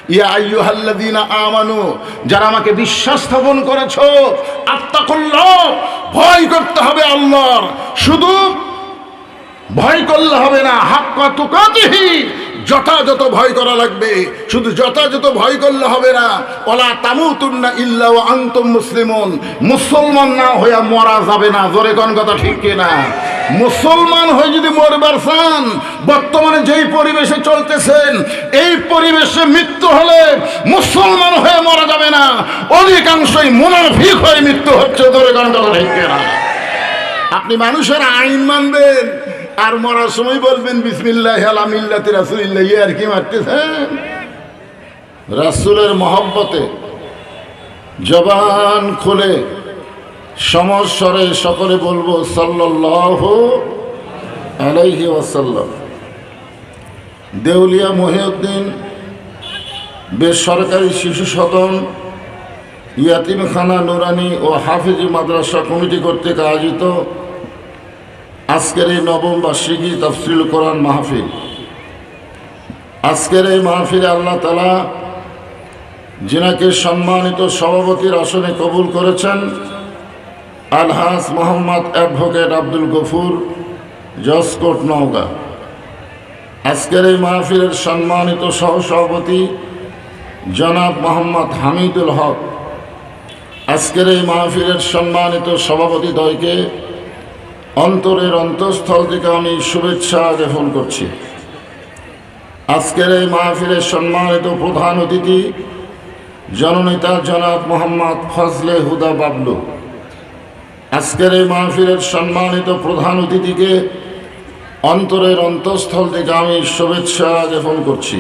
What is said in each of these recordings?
ইয়া আইয়ুহাল্লাযীনা আমানু, যারা আমাকে বিশ্বাস স্থাপন করেছো, আত্তাকুল্লাহ, ভয় করতে হবে আল্লাহর। শুধু ভয় করলে হবে না, হাক্কা তুকাতিহি, যথাযথ ভয় করা লাগবে। শুধু যথাযথ ভয় করলে হবে না। ওয়ালা তামুতুন্না ইল্লা ওয়া আনতুম মুসলিমুন, মুসলমান না হয়ে মরা যাবে না। জোরে কোন কথা ঠিক কিনা? মুসলমান হয়ে যদি মরবার চান, বর্তমানে যেই পরিবেশে চলতেছেন, এই পরিবেশে মৃত্যু হলে মুসলমান হয়ে মরা যাবে না, অধিকাংশই মুনাফিক হয়ে মৃত্যু হচ্ছে। জোরে কোন কথা ঠিক কিনা? আপনি মানুষের আইন মানবেন আর মরার সময় বলবেন বিসমিল্লাহ আলা মিল্লাতি রাসূলিল্লাহ, আর কি মারতেছেন? রাসূলের মহব্বতে জবান খুলে সমস্বরে সকলে বলবো সাল্লাল্লাহু আলাইহি ওয়াসাল্লাম। দেউলিয়া মহিউদ্দিন বেসরকারি শিশু সদন, ইয়াতিমখানা নুরানি ও হাফিজি মাদ্রাসা কমিটি কর্তৃক আয়োজিত আজকের এই নবম বার্ষিকী তাফসীরুল কোরআন মাহফিল। আজকের এই মাহফিলে আল্লাহ তাআলা যিনাকে সম্মানিত সভাপতির আসনে কবুল করেছেন, আলহাজ মোহাম্মদ অ্যাডভোকেট আব্দুল গফুর, জসকোট, নওগাঁ। আজকের এই মাহফিলের সম্মানিত সহসভাপতি জনাব মোহাম্মদ হামিদুল হক। আজকের এই মাহফিলের সম্মানিত সভাপতিদ্বয়কে অন্তরের অন্তঃস্থল থেকে আমি শুভেচ্ছা জ্ঞাপন করছি। আজকের এই মাহফিলের সম্মানিত প্রধান অতিথি জননেতা জনাব মোহাম্মদ ফজলে হুদা বাবলু। আজকের এই মাহফিলের সম্মানিত প্রধান অতিথিকে অন্তরের অন্তঃস্থল থেকে আমি শুভেচ্ছা জ্ঞাপন করছি।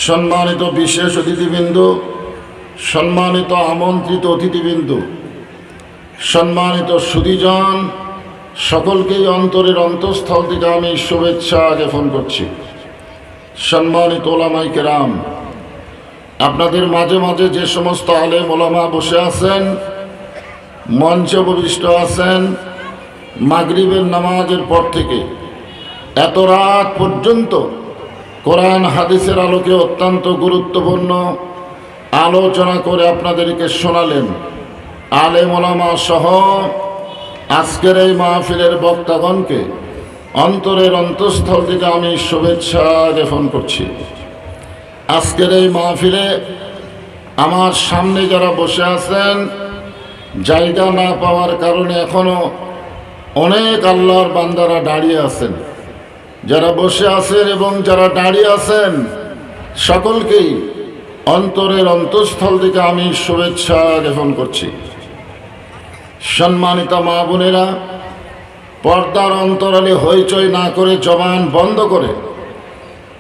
সম্মানিত বিশেষ অতিথিবৃন্দ, সম্মানিত আমন্ত্রিত অতিথিবৃন্দ, সম্মানিত সুধীজন, সকলকেই অন্তরের অন্তঃস্থল থেকে আমি শুভেচ্ছা জ্ঞাপন করছি। সম্মানিত ওলামায়ে কেরাম, আপনাদের মাঝে মাঝে যে সমস্ত আলেম ওলামা বসে আছেন, মঞ্চে উপবিষ্ট আছেন, মাগরিবের নামাজের পর থেকে এত রাত পর্যন্ত কোরআন হাদিসের আলোকে অত্যন্ত গুরুত্বপূর্ণ আলোচনা করে আপনাদেরকে শোনালেন। আলেম ওলামা সহ আজকের এই মাহফিলের বক্তাগণকে অন্তরের অন্তঃস্থল থেকে আমি শুভেচ্ছা জ্ঞাপন করছি। আজকের এই মাহফিলে আমার সামনে যারা বসে আছেন, জায়গা না পাওয়ার কারণে এখনো অনেক আল্লাহর বান্দারা দাঁড়িয়ে আছেন। যারা বসে আছেন এবং যারা দাঁড়িয়ে আছেন, সকলকেই অন্তরের অন্তঃস্থল থেকে আমি শুভেচ্ছা জ্ঞাপন করছি। সম্মানিত মা বোনেরা, পর্দার অন্তরালে হইচই না করে জবান বন্ধ করে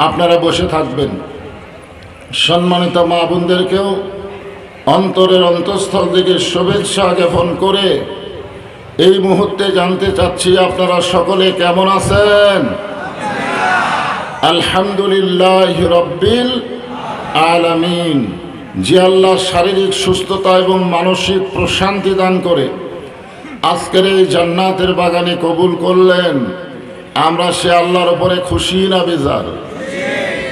আপনারা বসে থাকবেন। সম্মানিত মা বোনদেরকেও অন্তরের অন্তঃস্থল থেকে শুভেচ্ছা জ্ঞাপন করে এই মুহূর্তে জানতে চাচ্ছি আপনারা সকলে কেমন আছেন? আলহামদুলিল্লাহ রব্বিল আলামিন। যে আল্লাহ শারীরিক সুস্থতা এবং মানসিক প্রশান্তি দান করে আজকের এই জান্নাতের বাগানে কবুল করলেন, আমরা সে আল্লাহর উপরে খুশি না বেজার?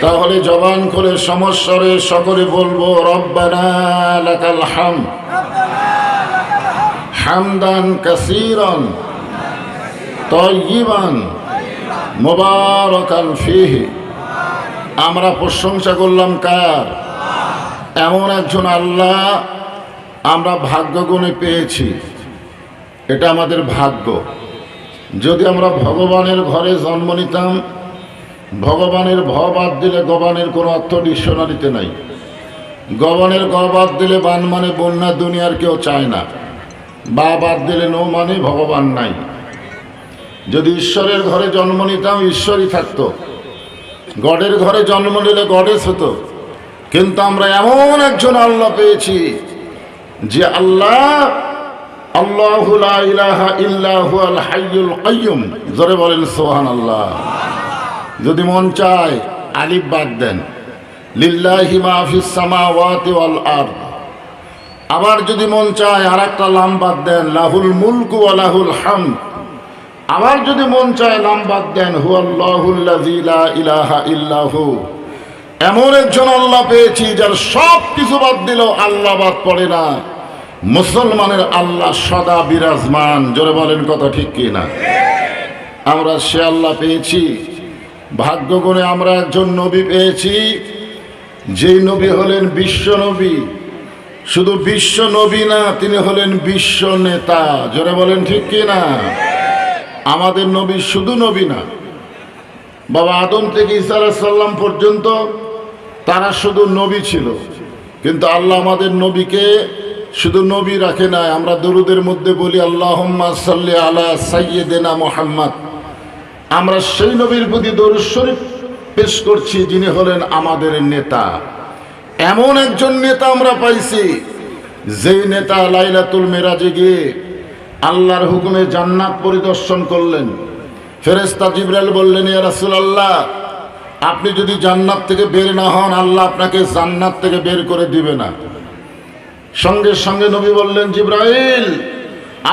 তাহলে জবান করে সমস্বরে সকলে বলবো রব্বানা লাকাল হামদ হামদান কাসীরান তাইয়িবান মুবারাকান ফীহি। আমরা প্রশংসা করলাম কার? এমন একজন আল্লাহ আমরা ভাগ্যগুণে পেয়েছি। এটা আমাদের ভাগ্য। যদি আমরা ভগবানের ঘরে জন্ম নিতাম, ভগবানের ভ বাদ দিলে গবানের কোনো অর্থ ডিকশনারিতে নাই। গবানের গ বাদ দিলে বান মানে বন্যা, দুনিয়ার কেউ চায় না। বা বাদ দিলে নো মানে ভগবান নাই। যদি ঈশ্বরের ঘরে জন্ম নিতাম, ঈশ্বরই থাকতো। গডের ঘরে জন্ম নিলে গডেস হতো। কিন্তু আমরা এমন একজন আল্লাহ পেয়েছি যে আল্লাহ আল্লাহু লা ইলাহা ইল্লা হুয়াল হাইয়ুল কাইয়ুম। জোরে বলেন সুবহানাল্লাহ। যদি মন চায় আলিফ বাদ দেন, লিল্লাহি মা ফিস সামাওয়াতি ওয়াল আরদ। আবার যদি মন চায় আর একটা লাম বাদ দেন, লাহুল মুলকু ওয়া লাহুল হামদ। আবার যদি মন চায় লাম বাদ দেন, হুয়াল্লাহুল্লাযী লা ইলাহা ইল্লা হু। এমন একজন আল্লাহ পেয়েছি যার সব কিছু বাদ দিল আল্লাহ বাদ পড়ে না। মুসলমানের আল্লাহ সদা বিরাজমান। জোরে বলেন কথা ঠিক কি না? আমরা সে আল্লাহ পেয়েছি। ভাগ্যগুণে আমরা একজন নবী পেয়েছি, যেই নবী হলেন বিশ্ব নবী। শুধু বিশ্ব নবী না, তিনি হলেন বিশ্ব নেতা। জোরে বলেন ঠিক কি না? আমাদের নবী শুধু নবী না, বাবা আদম থেকে ঈসা আলাইহিস সালাম পর্যন্ত তারা শুধু নবী ছিল, কিন্তু আল্লাহ আমাদের নবীকে শুধু নবী রাখে নাই। আমরা দরুদের মধ্যে বলি আল্লাহুম্মা সাল্লি আলা সাইয়্যিদিনা মুহাম্মদ। আমরা সেই নবীর প্রতি দরুদ শরীফ পেশ করছি যিনি হলেন আমাদের নেতা। এমন একজন নেতা আমরা পাইছি, যেই নেতা লাইলাতুল মেরাজে গিয়ে আল্লাহর হুকুমে জান্নাত পরিদর্শন করলেন। ফেরেশতা জিবরাইল বললেন, ইয়া রাসূলুল্লাহ, আপনি যদি জান্নাত থেকে বের না হন, আল্লাহ আপনাকে জান্নাত থেকে বের করে দিবে না। সঙ্গে সঙ্গে নবী বললেন, জিবরাইল,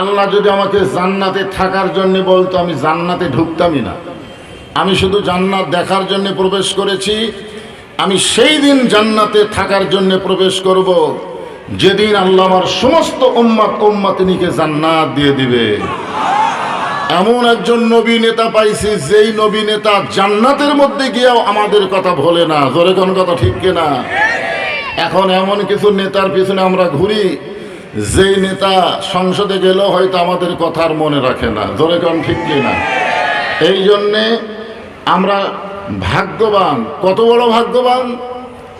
আল্লাহ যদি আমাকে জান্নাতে থাকার জন্য বলতো, আমি জান্নাতে ঢুকতামই না। আমি শুধু জান্নাত দেখার জন্য প্রবেশ করেছি। আমি সেই দিন জান্নাতে থাকার জন্য প্রবেশ করব যেদিন আল্লাহ আমার সমস্ত উম্মতিনীকে জান্নাত দিয়ে দিবে। এমন একজন নবী নেতা পাইছি, যেই নবী নেতা জান্নাতের মধ্যে গিয়েও আমাদের কথা ভোলে না। জোরে কোন কথা ঠিক কিনা? এখন এমন কিছু নেতার পিছনে আমরা ঘুরি, যেই নেতা সংসদে গেলেও হয়তো আমাদের কথার মনে রাখে না। জোরে কোন ঠিক কিনা? এই জন্যে আমরা ভাগ্যবান। কত বড় ভাগ্যবান!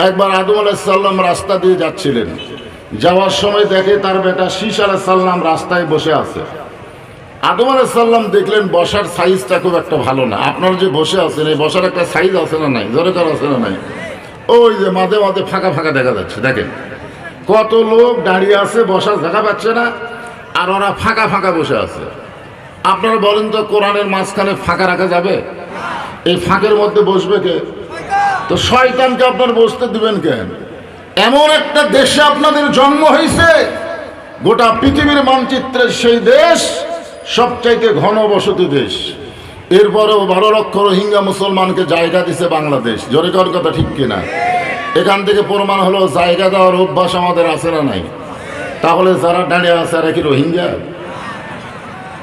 একবার আদম আলাইহিস সালাম রাস্তা দিয়ে যাচ্ছিলেন, যাওয়ার সময় দেখে তার বেটা শীষ আলাইহিস সালাম রাস্তায় বসে আছে। আদম আলাইহিস সালাম দেখলেন বসার সাইজটা খুব একটা ভালো না। আপনার যে বসে আছেন, এই বসার একটা সাইজ আছে না নাই? জোরে কর আছে না নাই? ওই যে মাঝে মাঝে ফাঁকা ফাঁকা দেখা যাচ্ছে, দেখেন কত লোক দাঁড়িয়ে আছে, বসার জায়গা পাচ্ছে না, আর ওরা ফাঁকা ফাঁকা বসে আছে। আপনারা বলেন তো, কোরআনের মাঝখানে ফাঁকা রাখা যাবে? এই ফাঁকের মধ্যে বসবে কে? তো শয়তানকে আপনার বসতে দিবেন কেন? এমন একটা দেশে আপনাদের জন্ম হয়েছে, গোটা পৃথিবীর মানচিত্রের সেই দেশ সবচাইতে ঘন বসতি দেশ। এরপরেও 12 লক্ষ রোহিঙ্গা মুসলমানকে জায়গা দিছে বাংলাদেশ। জোরে কর কথা ঠিক কিনা? এখান থেকে প্রমাণ হলো জায়গা দেওয়ার অভ্যাস আমাদের আছে না নাই? তাহলে যারা দাঁড়িয়ে আছে এরা কি রোহিঙ্গা?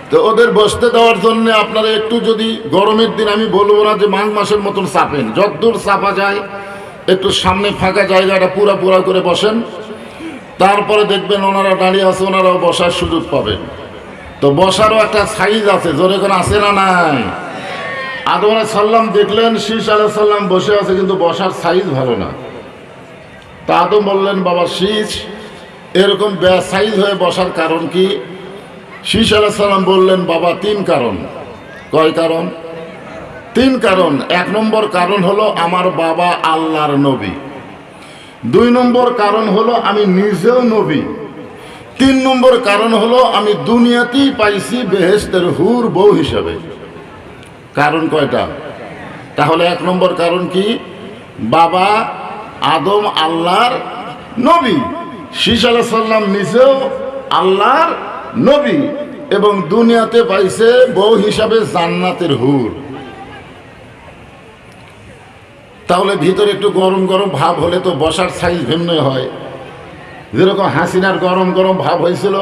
তো ওদের বসতে দেওয়ার জন্য আপনারা একটু যদি গরমের দিন, আমি বলবো না যে মাঘ মাসের মতন চাপেন, যতদূর চাপা যায় একটু সামনে ফাঁকা জায়গাটা পুরা করে বসেন, তারপরে দেখবেন ওনারা দাঁড়িয়ে আছে, ওনারাও বসার সুযোগ পাবেন। তো বসারও একটা সাইজ আছে। জোরে করে আছে না নাই? আদম আলাইহিস সালাম দেখলেন শীষ আলাইহিস সালাম বসে আছে, কিন্তু বসার সাইজ ভালো না। তা আদম বললেন, বাবা শীষ, এরকম সাইজ হয়ে বসার কারণ কি? শীষ আলাইহিস সালাম বললেন, বাবা 3 কারণ। কয় কারণ? 3 কারণ। 1 নম্বর কারণ হলো আমার বাবা আল্লাহর নবী। 2 নম্বর কারণ হলো আমি নিজেও নবী। 3 নম্বর কারণ হলো আমি দুনিয়াতেই পাইছি বেহেশতের হুর বউ হিসাবে। কারণ কয়টা? তাহলে 1 নম্বর কারণ কি? বাবা আদম আল্লাহর নবী, শীষ আলাইহিস সালাম নিজেও আল্লাহর নবী, এবং দুনিয়াতে পাইছে বউ হিসাবে জান্নাতের হুর। তাহলে ভিতরে একটু গরম গরম ভাব হলে তো বসার সাইজ ভিন্ন হয়। যেরকম হাসিনার গরম গরম ভাব হয়েছিল,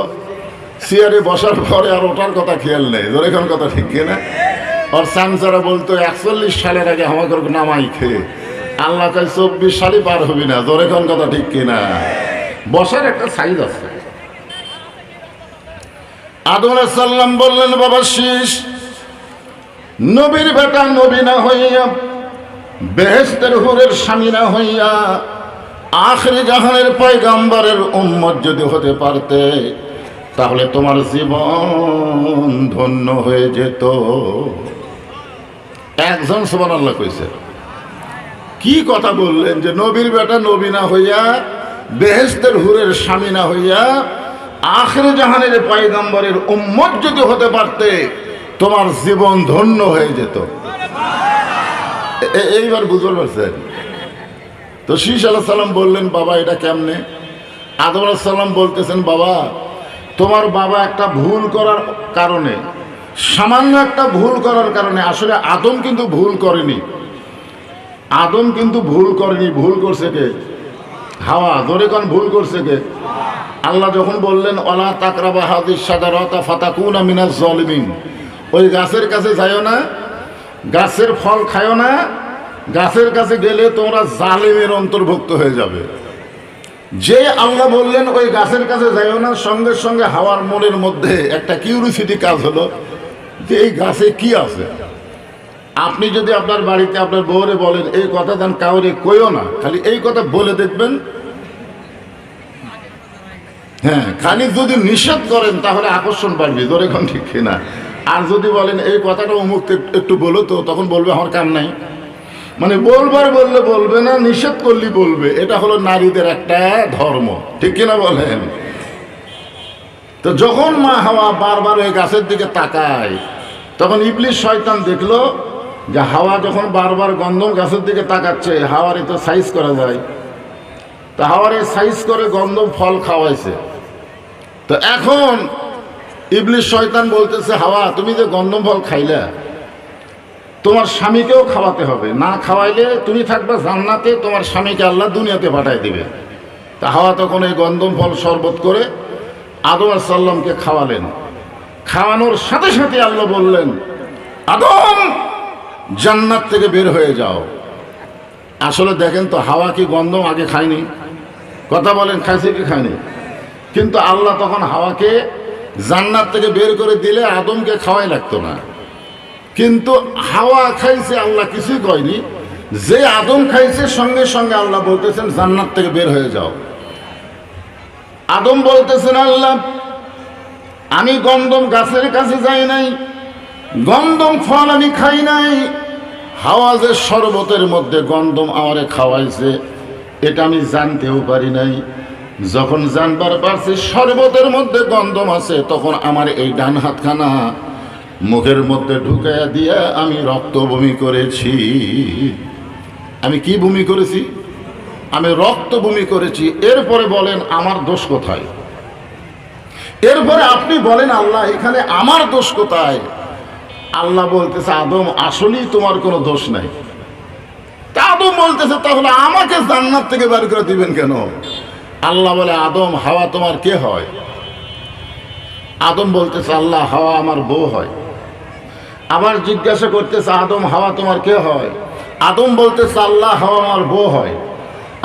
চেয়ারে বসার পরে আর ওটার কথা খেয়াল নেই। ধরে কোন কথা ঠিক কিনা? আর সাংসারা বলতো 41 সালের আগে আমাকে নামাই খেয়ে, আল্লাহ চাই 24 সালই পার হবি না। ধরে কোন কথা ঠিক কিনা? বসার একটা সাইজ আছে। আদম আলাইহিস সালাম বললেন, বাবা শীষ, নবীর বেটা নবী না হইয়া, বেহেশতের হুরের স্বামী না হইয়া, আখিরি জাহানের পয়গাম্বরের উম্মত যদি হতে পারতে, তাহলে তোমার জীবন ধন্য হয়ে যেত। একজন সুবহানাল্লাহ কইছে। কি কথা বললেন যে নবীর বেটা নবী না হইয়া, বেহেশতের হুরের স্বামী না হইয়া, আখিরি জাহানের পয়গাম্বরের উম্মত যদি হতে পারতে, তোমার জীবন ধন্য হয়ে যেত। এইবার বুঝতে পারছেন? তো শীষ আলাইহিস সালাম বললেন, বাবা এটা কেমনে? আদম আলাইহিস সালাম বলতেছেন, বাবা তোমার বাবা একটা ভুল করার কারণে, সামান্য একটা ভুল করার কারণে, আসলে আদম কিন্তু ভুল করেনি, আদম কিন্তু ভুল করেনি, ভুল করছে কে? হাওয়া। ধরে কোন ভুল করছে কে? আল্লাহ যখন বললেন ওয়ালা তাকরাবা হাযিস শাজারাতা ফাতাকুনা মিনাজ জালিমিন, ওই গাছের কাছে যাইও না, গাছের ফল খায়ও না, গাছের কাছে গেলে তোমরা জালিমের অন্তর্ভুক্ত হয়ে যাবে। যে আল্লাহ বললেন ওই গাছের কাছে যাইও না, সঙ্গে সঙ্গে হাওয়ার মনের মধ্যে একটা কিউরিসিটি কাজ হলো যে এই গাছে কি আছে। আপনি যদি আপনার বাড়িতে আপনার বউরে বলেন এই কথা দেন কাউরে কইও না, খালি এই কথা বলে দেখবেন, হ্যাঁ, খালি যদি নিষেধ করেন তাহলে আকর্ষণ বাড়বে, ধরে এখন ঠিক কিনা। আর যদি বলেন এই কথাটা অমুক একটু বলো তো, তখন বলবে আমার কাম নাই। মানে বলবার বললে বলবে না, নিষেধ করলে বলবে। এটা হলো নারীদের একটা ধর্ম, ঠিক কিনা বলেন? তো যখন মা হাওয়া বারবার ওই গাছের দিকে তাকায়, তখন ইবলিস শয়তান দেখলো যে হাওয়া যখন বারবার গন্ধম গাছের দিকে তাকাচ্ছে, হাওয়ারে তো সাইজ করা যায়, তো হাওয়ারে সাইজ করে গন্ধম ফল খাওয়াইছে। তো এখন ইবলিস শয়তান বলতেছে হাওয়া তুমি যে গন্ধম ফল খাইলা, তোমার স্বামীকেও খাওয়াতে হবে, না খাওয়াইলে তুমি থাকবে জান্নাতে, তোমার স্বামীকে আল্লাহ দুনিয়াতে পাঠাই দিবে। তা হাওয়া তখন এই গন্ধম ফল শরবত করে আদম আলাইহিস সালামকে খাওয়ালেন। খাওয়ানোর সাথে সাথে আল্লাহ বললেন আদম জান্নাত থেকে বের হয়ে যাও। আসলে দেখেন তো হাওয়া কি গন্ধম আগে খায়নি? কথা বলেন, খাইছে কি খায়নি? কিন্তু আল্লাহ তখন হাওয়াকে জান্নাত থেকে বের করে দিলে আদমকে খাওয়াই লাগতো না। কিন্তু হাওয়া খাইছে, আল্লাহ কিছুই কয়নি। যে আদম খাইছে সঙ্গে সঙ্গে আল্লাহ বলতেছেন জান্নাত থেকে বের হয়ে যাও। আদম বলতেছেন আল্লাহ আমি গন্ধম গাছের কাছে যাই নাই, গন্ধম ফল আমি খাই নাই, হাওয়া যে শরবতের মধ্যে গন্ধম আমারে খাওয়াইছে এটা আমি জানতেও পারি নাই। যখন জানবার পারছি শরবতের মধ্যে গন্ধম আছে, তখন আমার এই ডান হাতখানা মুখের মধ্যে ঢুকাইয়া দিয়া আমি রক্ত বমি করেছি। আমি কি বমি করেছি? আমি রক্ত বমি করেছি। এরপরে বলেন আমার দোষ কোথায়? এরপরে আপনি বলেন আল্লাহ এখানে আমার দোষ কোথায়? আল্লাহ বলতেছে আদম আসলেই তোমার কোনো দোষ নাই। তা আদম বলতেছে তাহলে আমাকে জান্নাত থেকে বের করে দিবেন কেন? আল্লাহ বলে আদম হাওয়া তোমার কে হয়? আদম বলতেছে আল্লাহ হাওয়া আমার বউ হয়। আবার জিজ্ঞাসা করতেছে আদম হাওয়া তোমার কে হয়? আদম বলতেছে আল্লাহ হাওয়া আমার বউ হয়।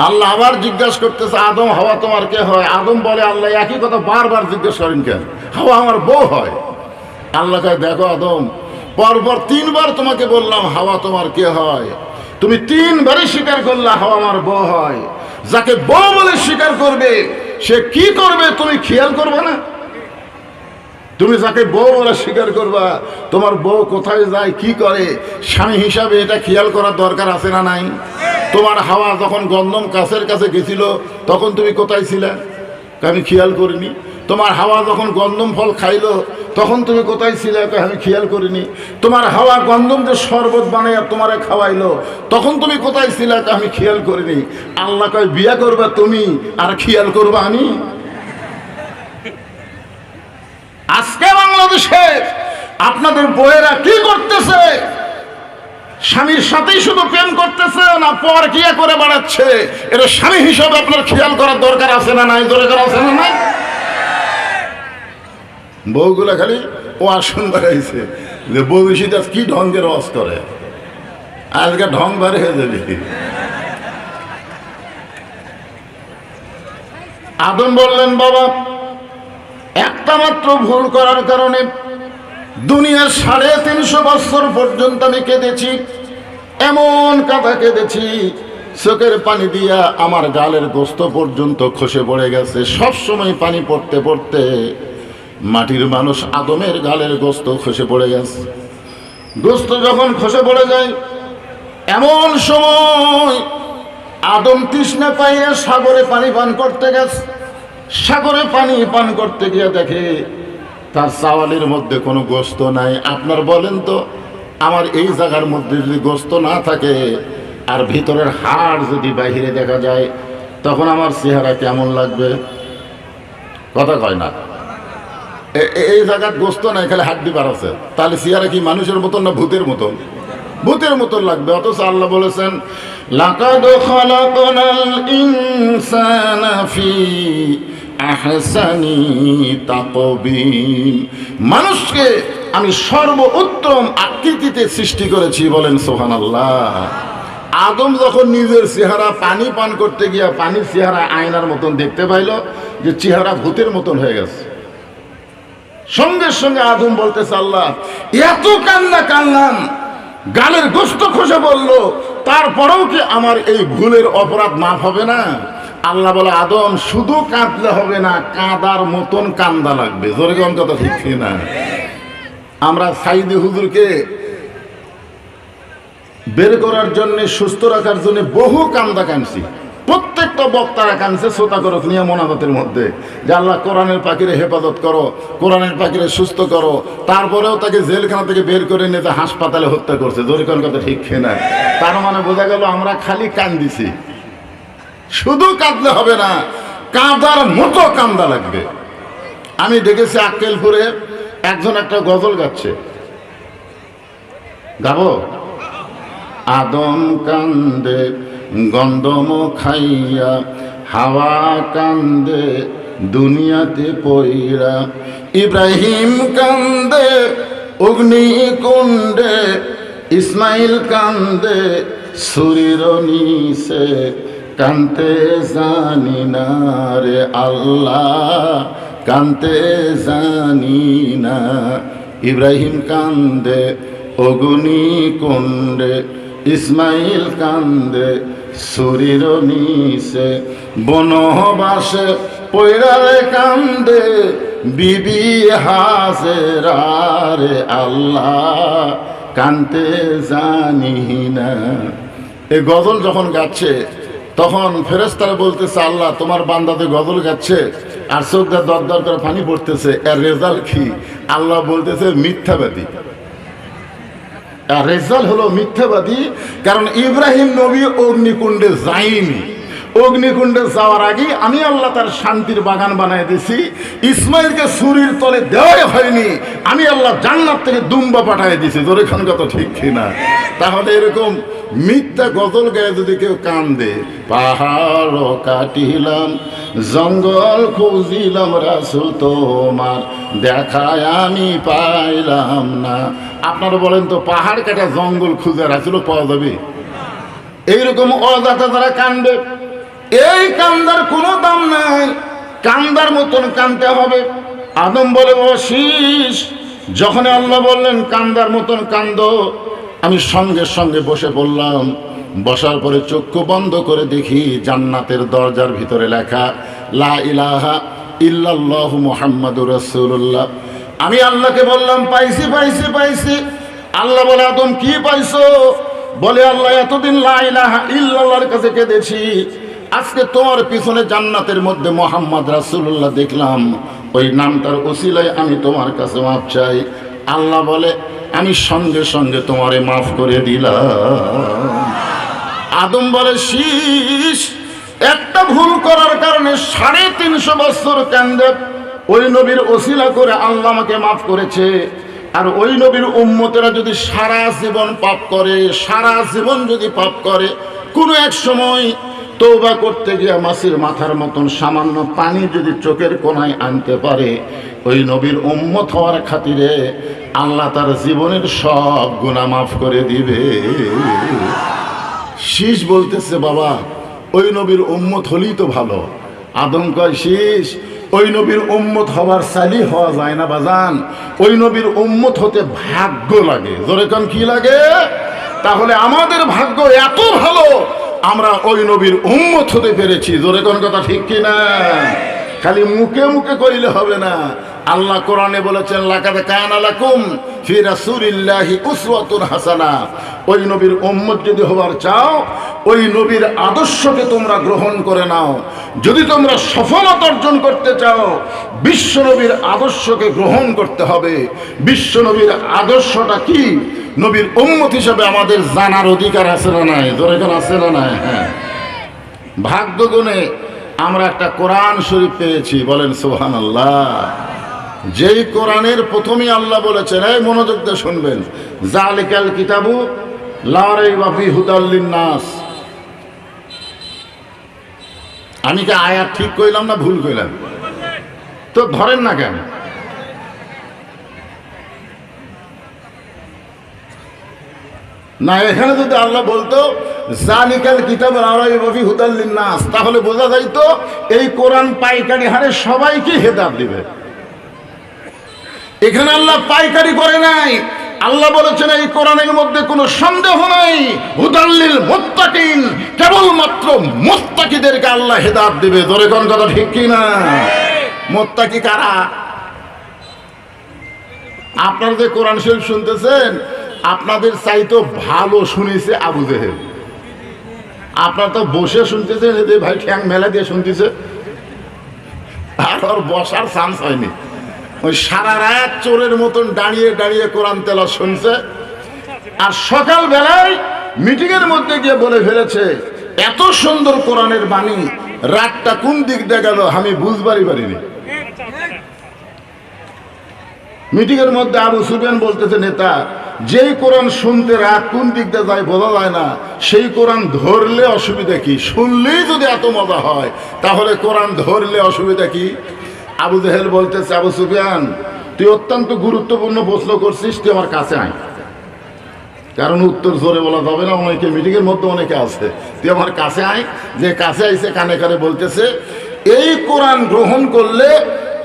আল্লাহ আবার জিজ্ঞাসা করতেছে আদম হাওয়া তোমার কে হয়? আদম বলে আল্লাহ একই কথা বারবার জিজ্ঞেস করেন কেন? হাওয়া আমার বউ হয়। আল্লাহ কয় দেখো আদম পরপর তিনবার তোমাকে বললাম হাওয়া তোমার কে হয়, তুমি তিনবারই স্বীকার করলা হাওয়া আমার বউ হয়। যাকে বউ বলে স্বীকার করবে সে কি করবে তুমি খেয়াল করবে না? তুমি যাকে বউ বলে স্বীকার করবা তোমার বউ কোথায় যায় কি করে স্বামী হিসাবে এটা খেয়াল করার দরকার আছে না নাই? তোমার হাওয়া যখন গন্ধম গাছের কাছে গেছিল তখন তুমি কোথায় ছিলে? আমি খেয়াল করিনি। তোমার হাওয়া যখন গন্ধম ফল খাইলো তখন তুমি কোথায় ছিলে? আমি খেয়াল করিনি। তোমার হাওয়া গন্ধম যে শরবত বানাইয়া তোমারে খাওয়াইলো তখন তুমি কোথায় ছিলে? আমি খেয়াল করিনি। আল্লাহ কয় বিয়া করবা তুমি আর খেয়াল করবা আমি? আজকে বাংলাদেশে আপনাদের বউয়েরা কি করতেছে? স্বামীর সাথেই শুধু প্রেম করতেছে না পরকিয়া করে বেড়াচ্ছে? এটা স্বামী হিসাবে আপনার খেয়াল করার দরকার আছে না নাই? দরকার আছে না নাই? বউগুলা খালি ও আসন বাড়াইছে যে বউ বেশি কি ঢঙ্গের রস করে, আজকে ঢং বাড়ে হয়ে যাবে। আদম বললেন বাবা একটা মাত্র ভুল করার কারণে দুনিয়ার 350 বছর পর্যন্ত আমি কেঁদেছি, এমন কাঁদা কেঁদেছি চোখের পানি দিয়া আমার গালের গোস্ত পর্যন্ত খসে পড়ে গেছে। সব সময় পানি পড়তে পড়তে মাটির মানুষ আদমের গালের গোস্ত খসে পড়ে গেছে। গোস্ত যখন খসে পড়ে যায় এমন সময় আদম তৃষ্ণা পাইয়া সাগরে পানি পান করতে গেছে। সাগরে পানি পান করতে গিয়ে দেখে তার চাওয়ালের মধ্যে কোনো গোস্ত নাই। আপনার বলেন তো আমার এই জায়গার মধ্যে যদি গোস্ত না থাকে আর ভিতরের হাড় যদি বাহিরে দেখা যায় তখন আমার চেহারা কেমন লাগবে? কথা কয় না। এই জায়গার গোস্ত নাই খালি হাড্ডি বার আছে, তাহলে চেহারা কি মানুষের মতন না ভূতের মতন? ভূতের মতো লাগবে। অথচ আল্লাহ বলেছেন লাকাদ খালাকনাল ইনসানা ফি আহসানি তাকবীম, মানুষকে আমি সর্বোত্তম আকৃতিতে সৃষ্টি করেছি। বলেন সুবহানাল্লাহ। আদম যখন নিজের চেহারা পানি পান করতে গিয়া পানির চেহারা আয়নার মতন দেখতে পাইল যে চেহারা ভূতের মতন হয়ে গেছে, সঙ্গে সঙ্গে আদম বলতেছে আল্লাহ এত কান্না কান্নাম, গালের গোস্ত খসে বলল, তারপরেও কি আমার এই ভুলের অপরাধ মাফ হবে না? আল্লাহ বলে আদম শুধু কাঁদলে হবে না, কাঁদার মতন কান্দা লাগবে। জোরে কোন কথা ঠিক না? আমরা সাইদি হুজুরকে বের করার জন্য, সুস্থ রাখার জন্য বহু কান্দা কাঁদছি। প্রত্যেকটা বক্তারা কাঁদছে শ্রোতা করক নিয়ে মোনাজাতের মধ্যে যে আল্লাহ কোরআনের পাখিরে হেফাজত করো, কোরআনের পাখিরে সুস্থ করো। তারপরেও তাকে জেলখানা থেকে বের করে নিয়ে হাসপাতালে হত্যা করছে। জোরে কোন কথা ঠিক না? তার মানে বোঝা গেল আমরা খালি কান্দিছি। শুধু কাঁদলে হবে না, কাঁদার মতো কান্দা লাগবে। আমি দেখেছি আক্কেলপুরে একজন একটা গজল গাচ্ছে, গাবো? আদম কান্দে গন্ধম খাইয়া, হাওয়া কান্দে দুনিয়াতে পইরা, ইব্রাহিম কান্দে অগ্নিকুণ্ডে, ইসমাইল কান্দে ছুরির নিচে, কানতে জানি না রে আল্লাহ, কানতে জানি না। ইব্রাহিম কান্দে অগ্নিকুণ্ডে, ইসমাইল কান্দে ছুরির নিচে, বনবাসে পৈরারে কান্দে বিবি হাজেরা রে আল্লাহ, কানতে জানি না। এই গজল যখন গাচ্ছে তখন ফেরেশতারা বলতেছে আল্লাহ তোমার বান্দাতে গজল গাচ্ছে আর চোখ দিয়ে দর দর করে পানি পড়তেছে, এর রেজাল্ট কি? আল্লাহ বলতেছে মিথ্যাবাদী। রেজাল্ট হলো মিথ্যাবাদী। কারণ ইব্রাহিম নবী অগ্নিকুণ্ডে যায়নি, অগ্নিকুণ্ডে যাওয়ার আগে আমি আল্লাহ তার শান্তির বাগান বানায় দিছি। ইসমাইলকে ছুরির তলে দেওয়াই হয়নি, আমি আল্লাহ জান্নাত থেকে দুম্বা পাঠায় দিছি। জোরে খান কত ঠিক কিনা? তাহলে এরকম মিথ্যা গজল গায়ে যদি কেউ কান্দে, পাহাড় কাটিলাম জঙ্গল খুঁজিলাম রাসূল তোমার দেখায় আমি পাইলাম না। আপনারা বলেন তো পাহাড় কাটা জঙ্গল খুঁজে রাসূল পাওয়া যাবে? এইরকম অজাতা যারা কান্দে, এই কান্দার কোনো দাম নাই, কান্দার মতন কান্দতে হবে। আদম বলে ও শীষ, যখন আল্লাহ বললেন কান্দার মতন কান্দ, আমি সঙ্গে সঙ্গে বসে পড়লাম। বসার পরে চক্ষু বন্ধ করে দেখি জান্নাতের দরজার ভিতরে লেখা লা ইলাহা ইল্লাল্লাহু মুহাম্মাদুর রাসূলুল্লাহ। আমি আল্লাহকে বললাম পাইছি পাইছি পাইছি। আল্লাহ বলে আদম কি পাইছো? বলে আল্লাহ এতদিন লা ইলাহা ইল্লাল্লাহর কাছে কেঁদেছি, আজকে তোমার পিছনে জান্নাতের মধ্যে মুহাম্মদ রাসূলুল্লাহ দেখলাম, ওই নামটার ওসিলায় আমি তোমার কাছে মাফ চাই। আল্লাহ বলে আমি সঙ্গে সঙ্গে তোমারে মাফ করে দিলাম। আদম বলে শীষ, একটা ভুল করার কারণে 350 বছর কান্দে, ওই নবীর ওসিলা করে আল্লাহ আমাকে মাফ করেছে। আর ওই নবীর উম্মতেরা যদি সারা জীবন পাপ করে, সারা জীবন যদি পাপ করে, কোনো এক সময় তওবা করতে গিয়ে মাছের মাথার মতন সামান্য পানি যদি চোখের কোণায় আনতে পারে, ওই নবীর উম্মত হওয়ার খাতিরে আল্লাহ তার জীবনের সব গুনাহ মাফ করে দিবে। শীষ বলতেছে বাবা ওই নবীর উম্মত হলেই তো ভালো। আদম কয় শীষ, ওই নবীর উম্মত হওয়ার চাইলে হওয়া যায় না বাজান, ওই নবীর উম্মত হতে ভাগ্য লাগে। জোরে কোন কি লাগে? তাহলে আমাদের ভাগ্য এত ভালো আমরা ওই নবীর উম্মত হতে পেরেছি। জোরে কোন কথা ঠিক কিনা? খালি মুখে মুখে কইলে হবে না। আল্লাহ কোরআনে বলেছেন লাকাদ কানা লাকুম ফি রাসূলিল্লাহি উসওয়াতুন হাসানা। ওই নবীর উম্মত যদি হবার চাও, ওই নবীর আদর্শকে তোমরা গ্রহণ করে নাও। যদি তোমরা সফলতা অর্জন করতে চাও, বিশ্ব নবীর আদর্শকে গ্রহণ করতে হবে। বিশ্ব নবীর আদর্শটা কি, নবীর উম্মত হিসাবে আমাদের জানার অধিকার আছে না নাই? জোরে কোন আছে না নাই? হ্যাঁ, ভাগ্য গুণে আমরা একটা কোরআন শরীফ পেয়েছি। বলেন সুবহানাল্লাহ। যেই কোরআনের প্রথমেই আল্লাহ বলেছেন, এই মনোযোগ দিয়ে শুনবেন, জালিকাল কিতাবু লা রাইবা ফি হুদাল লিন-নাস। আমি কি আয়াত ঠিক কইলাম না ভুল কইলাম? তো ধরেন না কেন? না, এখানে যদি আল্লাহ বলতো জালিকাল কিতাব লা রাইবা ফি হুদাল লিন-নাস, তাহলে বোঝা যাইতো এই কোরআন পাইকারি হারে সবাইকে হেদায়েত দিবে। এখানে আল্লাহ পাইকারি করে নাই। আল্লাহ বলেছেন এই কোরআনের মধ্যে কোনো সন্দেহ নাই, হুদাল লিল মুত্তাকিন, কেবলমাত্র মুত্তাকিদেরকে আল্লাহ হেদায়েত দিবে। জোরে কোন কথা ঠিক কি না? মুত্তাকি কারা? আপনারা যে কোরআন শরীফ শুনতেছেন, আপনাদের চাইতো ভালো শুনেছে আবু জেহেল। আপনারা তো বসে শুনতেছেন, যে ভাই ঠ্যাং মেলা দিয়ে শুনতেছে, আর ওর বসার চান্স হয়নি। ওই সারা রাত চোরের মতন দাঁড়িয়ে দাঁড়িয়ে কোরআন তেলাওয়াত শুনছে, আর সকাল বেলায় মিটিং এর মধ্যে গিয়ে বলে ফেলেছে এত সুন্দর কোরআনের বাণী, রাতটা কোন দিক দিয়ে গেল আমি বুঝবারই পারিনি। মিটিং এর মধ্যে আবু সুফিয়ান বলতেছে, নেতা, যেই কোরআন শুনতে রাত কোন দিক দিয়ে যায় বোঝা যায় না, সেই কোরআন ধরলে অসুবিধা কি? শুনলেই যদি এত মজা হয়, তাহলে কোরআন ধরলে অসুবিধা কি? আবু জেহেল বলতেছে, আবু সুফিয়ান, তুই অত্যন্ত গুরুত্বপূর্ণ প্রশ্ন করছিস, তুই আমার কাছে আয়। কারণ উত্তর জোরে বলা যাবে না, অনেকে মিটিং এর মধ্যে অনেকে আছে, তুই আমার কাছে আয়। যে কাছে আইছে কানে কানে বলতেছে, এই কোরআন গ্রহণ করলে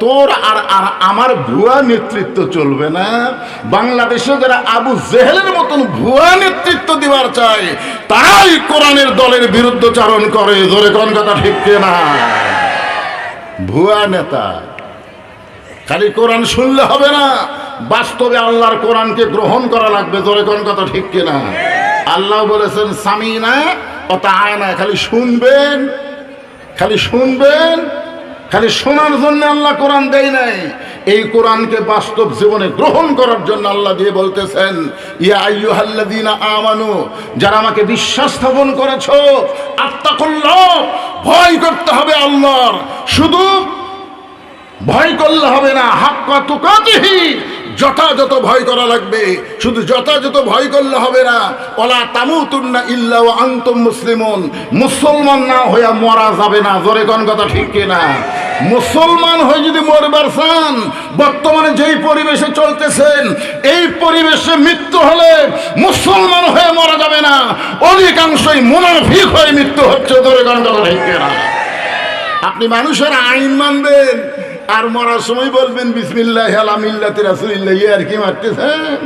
তোর আর আমার ভুয়া নেতৃত্ব চলবে না। বাংলাদেশে যারা আবু জেহেলের মতন ভুয়া নেতৃত্ব দিবার চায়, তারাই কোরআনের দলের বিরুদ্ধচারণ করে। জোরে কোন কথা ঠিক না? ভুয়া নেতা। খালি কোরআন শুনলে হবে না, বাস্তবে আল্লাহর কোরআনকে গ্রহণ করা লাগবে। জোরে কোন কথা ঠিক কিনা? আল্লাহ বলেছেন সামিনা ও তাআনা, খালি শুনবেন, খালি শুনবেন, খালি শোনার জন্য আল্লাহ কোরআন দেয় নাই। এই কোরআনকে বাস্তব জীবনে গ্রহণ করার জন্য আল্লাহ দিয়ে বলতেছেন, ইয়া আইয়ুহাল্লাযীনা আমানু, যারা আমাকে বিশ্বাস স্থাপন করেছো, আত্তাকুল্লাহ, ভয় করতে হবে আল্লাহর। শুধু ভয় করলে হবে না, হাক্কা তুকাতিহি, যথাযথ ভয় করা লাগবে। শুধু যথাযথ ভয় করলে হবে না, ওয়ালা তামুতুন্না ইল্লা ওয়া আনতুম মুসলিমুন, মুসলমান না হয়ে মরা যাবে না। জোরে কোন কথা ঠিক কিনা? মুসলমান হয়ে যদি মরবার চান, বর্তমানে যেই পরিবেশে চলতেছেন, এই পরিবেশে মৃত্যু হলে মুসলমান হয়ে মরা যাবে না, অধিকাংশই মুনাফিক হয়ে মৃত্যু হচ্ছে। জোরে কোন কথা ঠিক কিনা? আপনি মানুষের আইন মানবেন আর মরার সময় বলবেন বিসমিল্লাহি আলা মিল্লাতি রাসূলিল্লাহ, আর কি মারতেছেন?